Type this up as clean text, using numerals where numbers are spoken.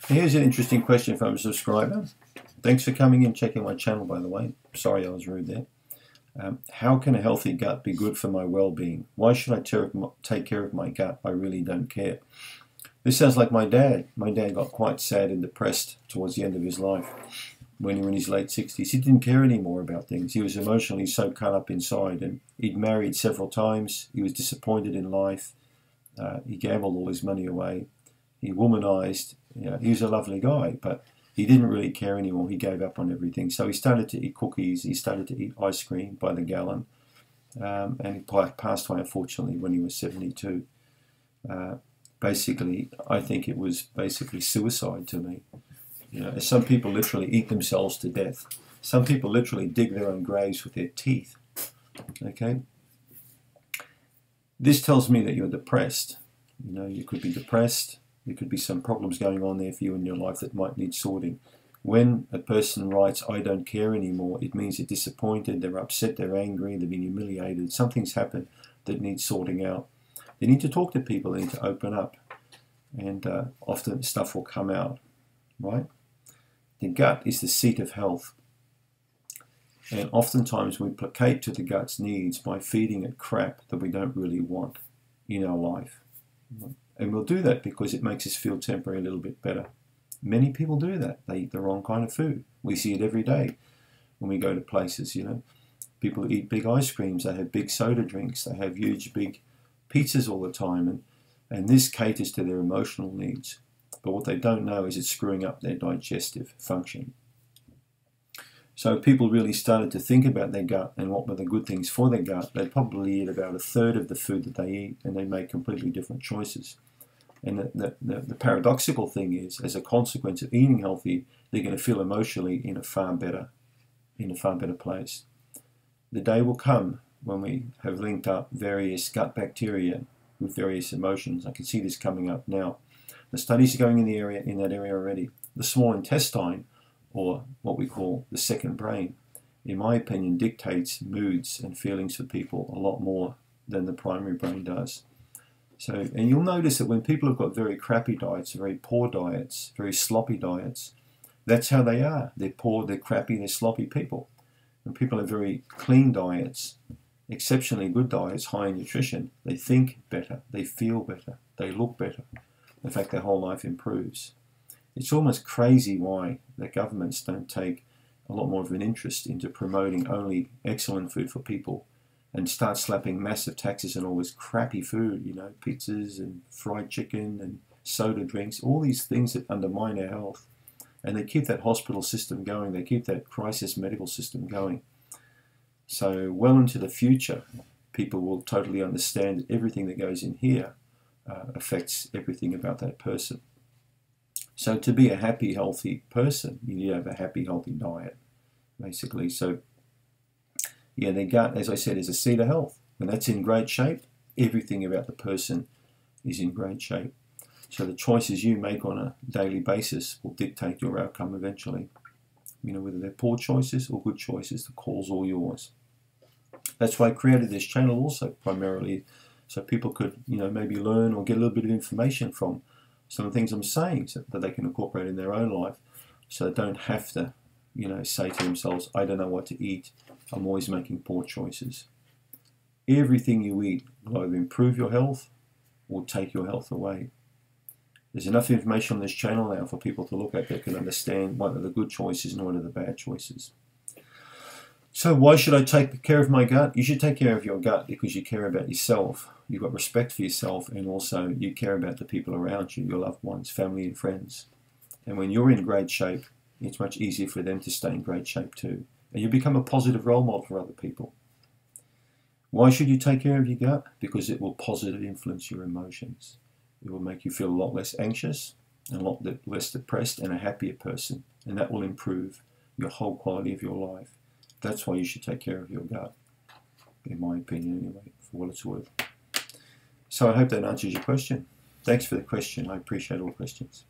Here's an interesting question from a subscriber. Thanks for coming and checking my channel, by the way. Sorry I was rude there. How can a healthy gut be good for my well-being? Why should I take care of my gut? I really don't care. This sounds like my dad. My dad got quite sad and depressed towards the end of his life. When he was in his late 60s, he didn't care anymore about things. He was emotionally so cut up inside, and he'd married several times. He was disappointed in life. He gambled all his money away. He womanized. You know, he was a lovely guy, but he didn't really care anymore. He gave up on everything. So he started to eat cookies. He started to eat ice cream by the gallon. And he passed away, unfortunately, when he was 72. Basically, I think it was basically suicide to me. You know, some people literally eat themselves to death. Some people literally dig their own graves with their teeth. Okay? This tells me that you're depressed. You know, you could be depressed. There could be some problems going on there for you in your life that might need sorting. When a person writes, I don't care anymore, it means they're disappointed, they're upset, they're angry, they've been humiliated. Something's happened that needs sorting out. They need to talk to people, they need to open up. And often stuff will come out, right? The gut is the seat of health. And oftentimes we placate to the gut's needs by feeding it crap that we don't really want in our life. And we'll do that because it makes us feel temporarily a little bit better. Many people do that. They eat the wrong kind of food. We see it every day when we go to places, you know. People eat big ice creams, they have big soda drinks, they have huge big pizzas all the time, and this caters to their emotional needs. But what they don't know is it's screwing up their digestive function. So if people really started to think about their gut and what were the good things for their gut, they'd probably eat about a third of the food that they eat, and they make completely different choices. And the paradoxical thing is, as a consequence of eating healthy, they're going to feel emotionally in a far better place. The day will come when we have linked up various gut bacteria with various emotions. I can see this coming up now. The studies are going in that area already. The small intestine, or what we call the second brain, in my opinion, dictates moods and feelings for people a lot more than the primary brain does. So, and you'll notice that when people have got very crappy diets, very poor diets, very sloppy diets, that's how they are. They're poor, they're crappy, they're sloppy people. When people have very clean diets, exceptionally good diets, high in nutrition, they think better, they feel better, they look better. In fact, their whole life improves. It's almost crazy why the governments don't take a lot more of an interest into promoting only excellent food for people and start slapping massive taxes on all this crappy food, you know, pizzas and fried chicken and soda drinks, all these things that undermine our health. And they keep that hospital system going, they keep that crisis medical system going. So well into the future, people will totally understand that everything that goes in here affects everything about that person. So to be a happy, healthy person, you need to have a happy, healthy diet, basically. So yeah, the gut, as I said, is a seat of health. When that's in great shape, everything about the person is in great shape. So the choices you make on a daily basis will dictate your outcome eventually. You know, whether they're poor choices or good choices, the call's all yours. That's why I created this channel also, primarily, so people could, you know, maybe learn or get a little bit of information from some of the things I'm saying, so that they can incorporate in their own life, so they don't have to, you know, say to themselves, I don't know what to eat, I'm always making poor choices. Everything you eat will either improve your health or take your health away. There's enough information on this channel now for people to look at that can understand what are the good choices and what are the bad choices. So why should I take care of my gut? You should take care of your gut because you care about yourself. You've got respect for yourself, and also you care about the people around you, your loved ones, family and friends. And when you're in great shape, it's much easier for them to stay in great shape too. And you become a positive role model for other people. Why should you take care of your gut? Because it will positively influence your emotions. It will make you feel a lot less anxious, and a lot less depressed, and a happier person. And that will improve your whole quality of your life. That's why you should take care of your gut, in my opinion anyway, for what it's worth. So I hope that answers your question. Thanks for the question. I appreciate all questions.